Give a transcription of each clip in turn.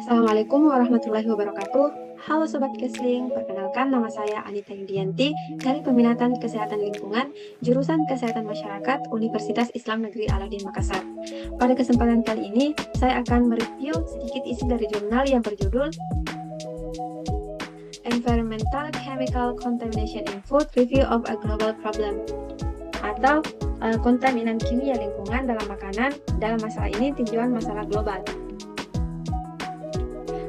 Assalamualaikum warahmatullahi wabarakatuh. Halo Sobat Kesling, perkenalkan nama saya Anita Yudianti dari Peminatan Kesehatan Lingkungan, Jurusan Kesehatan Masyarakat, Universitas Islam Negeri Al-Adin Makassar. Pada kesempatan kali ini, saya akan mereview sedikit isi dari jurnal yang berjudul Environmental Chemical Contamination in Food Review of a Global Problem, atau kontaminan kimia lingkungan dalam makanan. Dalam masalah ini tinjauan masalah global.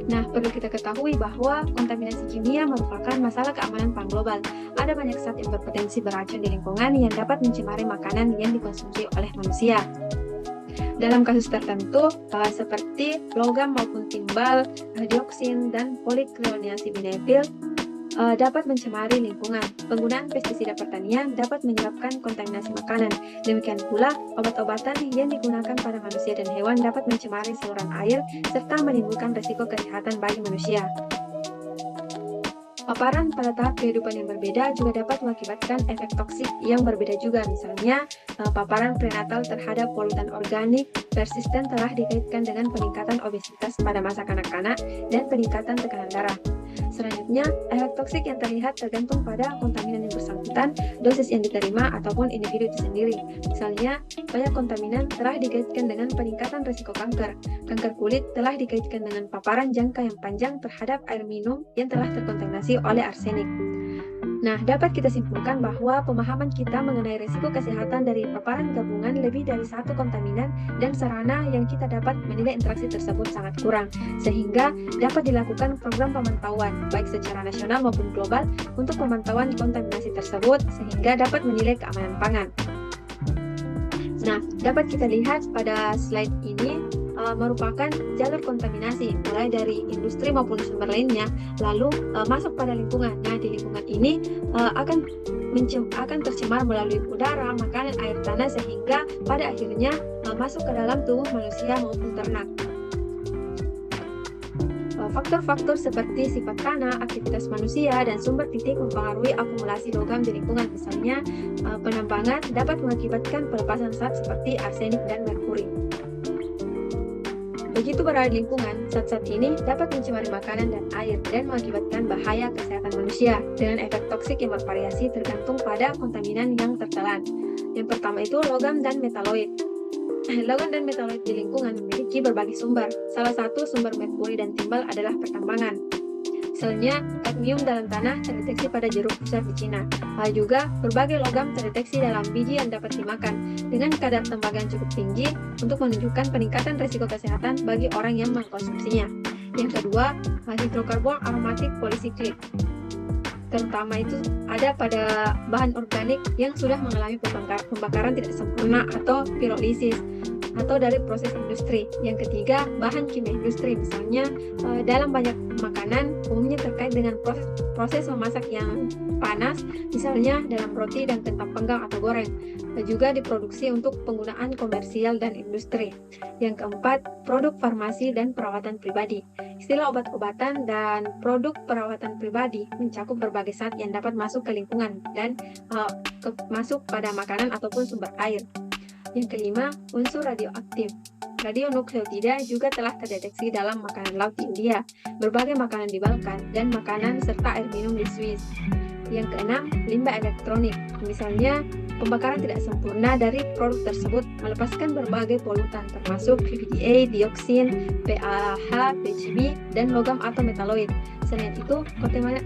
Nah, perlu kita ketahui bahwa kontaminasi kimia merupakan masalah keamanan pangan global. Ada banyak zat yang berpotensi beracun di lingkungan yang dapat mencemari makanan yang dikonsumsi oleh manusia. Dalam kasus tertentu, seperti logam maupun timbal, dioksin, dan polikloriniasibinetil dapat mencemari lingkungan. Penggunaan pestisida pertanian dapat menyebabkan kontaminasi makanan. Demikian pula, obat-obatan yang digunakan pada manusia dan hewan dapat mencemari saluran air serta menimbulkan risiko kesehatan bagi manusia. Paparan pada tahap kehidupan yang berbeda juga dapat mengakibatkan efek toksik yang berbeda juga. Misalnya, paparan prenatal terhadap polutan organik persisten telah dikaitkan dengan peningkatan obesitas pada masa kanak-kanak dan peningkatan tekanan darah. Selanjutnya, efek toksik yang terlihat tergantung pada kontaminan yang bersangkutan, dosis yang diterima, ataupun individu itu sendiri. Misalnya, banyak kontaminan telah dikaitkan dengan peningkatan risiko kanker. Kanker kulit telah dikaitkan dengan paparan jangka yang panjang terhadap air minum yang telah terkontaminasi oleh arsenik. Nah, dapat kita simpulkan bahwa pemahaman kita mengenai risiko kesehatan dari paparan gabungan lebih dari satu kontaminan dan sarana yang kita dapat menilai interaksi tersebut sangat kurang, sehingga dapat dilakukan program pemantauan, baik secara nasional maupun global, untuk pemantauan kontaminasi tersebut, sehingga dapat menilai keamanan pangan. Nah, dapat kita lihat pada slide ini, merupakan jalur kontaminasi mulai dari industri maupun sumber lainnya lalu masuk pada lingkungan. Nah, di lingkungan ini akan tercemar melalui udara, makanan, air tanah, sehingga pada akhirnya masuk ke dalam tubuh manusia maupun ternak. Faktor-faktor seperti sifat tanah, aktivitas manusia, dan sumber titik mempengaruhi akumulasi logam di lingkungan. Misalnya, penambangan dapat mengakibatkan pelepasan zat seperti arsenik dan merkuri. Begitu berada di lingkungan, zat-zat ini dapat mencemari makanan dan air dan mengakibatkan bahaya kesehatan manusia dengan efek toksik yang bervariasi tergantung pada kontaminan yang tertelan. Yang pertama itu logam dan metaloid. Logam dan metaloid di lingkungan memiliki berbagai sumber. Salah satu sumber merkuri dan timbal adalah pertambangan. Misalnya, kadmium dalam tanah terdeteksi pada jeruk besar di Cina. Juga, berbagai logam terdeteksi dalam biji yang dapat dimakan, dengan kadar tembaga yang cukup tinggi untuk menunjukkan peningkatan risiko kesehatan bagi orang yang mengkonsumsinya. Yang kedua, hidrokarbon aromatik polisiklik. Terutama itu ada pada bahan organik yang sudah mengalami pembakaran tidak sempurna atau pirolisis, atau dari proses industri. Yang ketiga, bahan kimia industri. Misalnya, dalam banyak makanan umumnya terkait dengan proses memasak yang panas, misalnya dalam roti dan kentang panggang atau goreng, dan juga diproduksi untuk penggunaan komersial dan industri. Yang keempat, produk farmasi dan perawatan pribadi. Istilah obat-obatan dan produk perawatan pribadi mencakup berbagai zat yang dapat masuk ke lingkungan dan masuk pada makanan ataupun sumber air. Yang kelima, unsur radioaktif. Radionukleotida juga telah terdeteksi dalam makanan laut di India, berbagai makanan di Balkan, dan makanan serta air minum di Swiss. Yang keenam, limbah elektronik. Misalnya, pembakaran tidak sempurna dari produk tersebut melepaskan berbagai polutan, termasuk PFDA, dioksin, PAH, PCB, dan logam atau metaloid. Selain itu,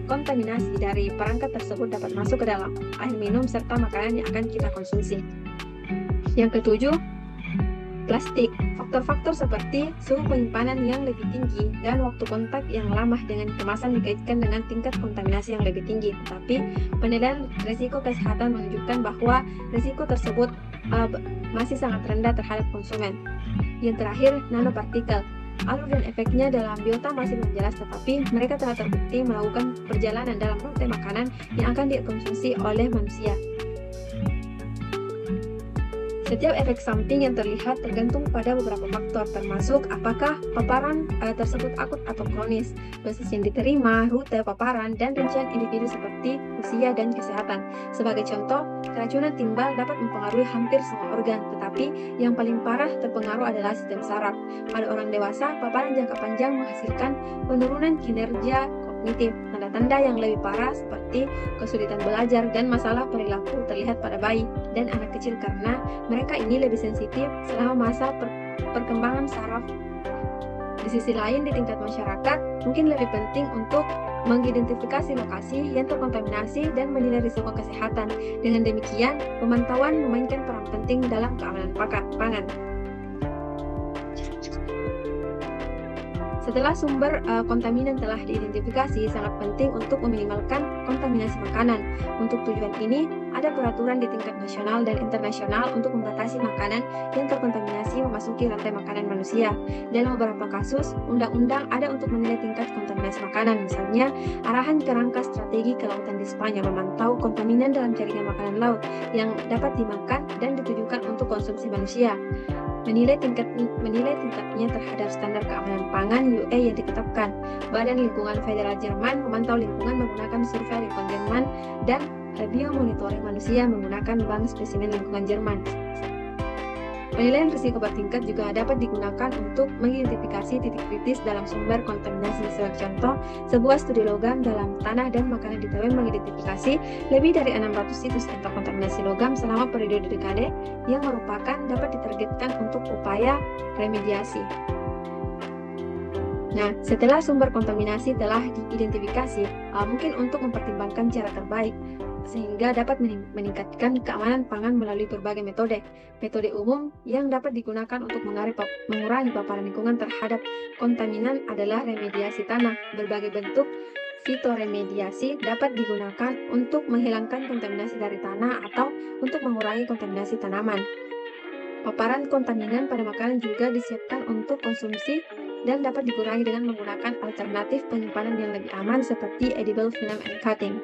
kontaminasi dari perangkat tersebut dapat masuk ke dalam air minum serta makanan yang akan kita konsumsi. Yang ketujuh, plastik. Faktor-faktor seperti suhu penyimpanan yang lebih tinggi dan waktu kontak yang lama dengan kemasan dikaitkan dengan tingkat kontaminasi yang lebih tinggi. Tetapi, penilaian risiko kesehatan menunjukkan bahwa risiko tersebut masih sangat rendah terhadap konsumen. Yang terakhir, nanopartikel. Alur dan efeknya dalam biota masih belum jelas, tetapi mereka telah terbukti melakukan perjalanan dalam rantai makanan yang akan dikonsumsi oleh manusia. Setiap efek samping yang terlihat tergantung pada beberapa faktor, termasuk apakah paparan tersebut akut atau kronis, dosis yang diterima, rute paparan, dan rincian individu seperti usia dan kesehatan. Sebagai contoh, keracunan timbal dapat mempengaruhi hampir semua organ, tetapi tetapi yang paling parah terpengaruh adalah sistem saraf. Pada orang dewasa, paparan jangka panjang menghasilkan penurunan kinerja kognitif. Tanda-tanda yang lebih parah seperti kesulitan belajar dan masalah perilaku terlihat pada bayi dan anak kecil karena mereka ini lebih sensitif selama masa perkembangan saraf. Di sisi lain, di tingkat masyarakat, mungkin lebih penting untuk mengidentifikasi lokasi yang terkontaminasi dan menilai risiko kesehatan. Dengan demikian, pemantauan memainkan peran penting dalam keamanan pangan. Setelah sumber kontaminan telah diidentifikasi, sangat penting untuk meminimalkan kontaminasi makanan. Untuk tujuan ini, ada peraturan di tingkat nasional dan internasional untuk membatasi makanan yang terkontaminasi memasuki rantai makanan manusia. Dalam beberapa kasus, undang-undang ada untuk menilai tingkat kontaminasi makanan. Misalnya, arahan kerangka strategi kelautan di Spanyol memantau kontaminan dalam jaringan makanan laut yang dapat dimakan dan ditujukan untuk konsumsi manusia. Menilai tingkatnya terhadap standar keamanan pangan UE yang ditetapkan. Badan Lingkungan Federal Jerman memantau lingkungan menggunakan survei lingkungan Jerman dan biomonitoring manusia menggunakan bank spesimen lingkungan Jerman. Penilaian risiko bertingkat juga dapat digunakan untuk mengidentifikasi titik kritis dalam sumber kontaminasi. Sebagai contoh, sebuah studi logam dalam tanah dan makanan di Taiwan mengidentifikasi lebih dari 600 situs yang terkontaminasi logam selama periode dekade yang merupakan dapat ditargetkan untuk upaya remediasi. Nah, setelah sumber kontaminasi telah diidentifikasi, mungkin untuk mempertimbangkan cara terbaik sehingga dapat meningkatkan keamanan pangan melalui berbagai metode. Metode umum yang dapat digunakan untuk mengurangi paparan lingkungan terhadap kontaminan adalah remediasi tanah. Berbagai bentuk fitoremediasi dapat digunakan untuk menghilangkan kontaminasi dari tanah atau untuk mengurangi kontaminasi tanaman. Paparan kontaminan pada makanan juga disiapkan untuk konsumsi dan dapat dikurangi dengan menggunakan alternatif penyimpanan yang lebih aman seperti edible film and cutting.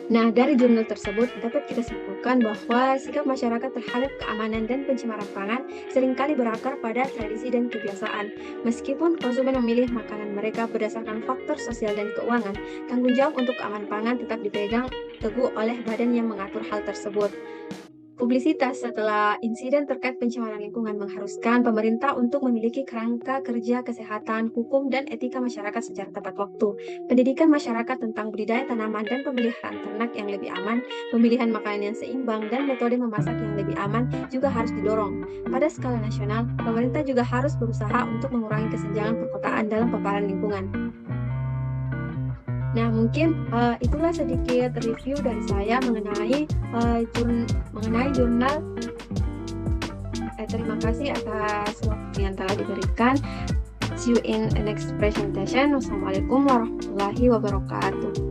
Nah, dari jurnal tersebut dapat kita simpulkan bahwa sikap masyarakat terhadap keamanan dan pencemaran pangan seringkali berakar pada tradisi dan kebiasaan. Meskipun konsumen memilih makanan mereka berdasarkan faktor sosial dan keuangan, tanggung jawab untuk keamanan pangan tetap dipegang teguh oleh badan yang mengatur hal tersebut. Publisitas setelah insiden terkait pencemaran lingkungan mengharuskan pemerintah untuk memiliki kerangka kerja kesehatan, hukum, dan etika masyarakat secara tepat waktu. Pendidikan masyarakat tentang budidaya tanaman dan pemeliharaan ternak yang lebih aman, pemilihan makanan yang seimbang, dan metode memasak yang lebih aman juga harus didorong. Pada skala nasional, pemerintah juga harus berusaha untuk mengurangi kesenjangan perkotaan dalam paparan lingkungan. Nah, mungkin itulah sedikit review dari saya mengenai jurnal. Terima kasih atas waktu yang telah diberikan. See you in the next presentation. Wassalamualaikum warahmatullahi wabarakatuh.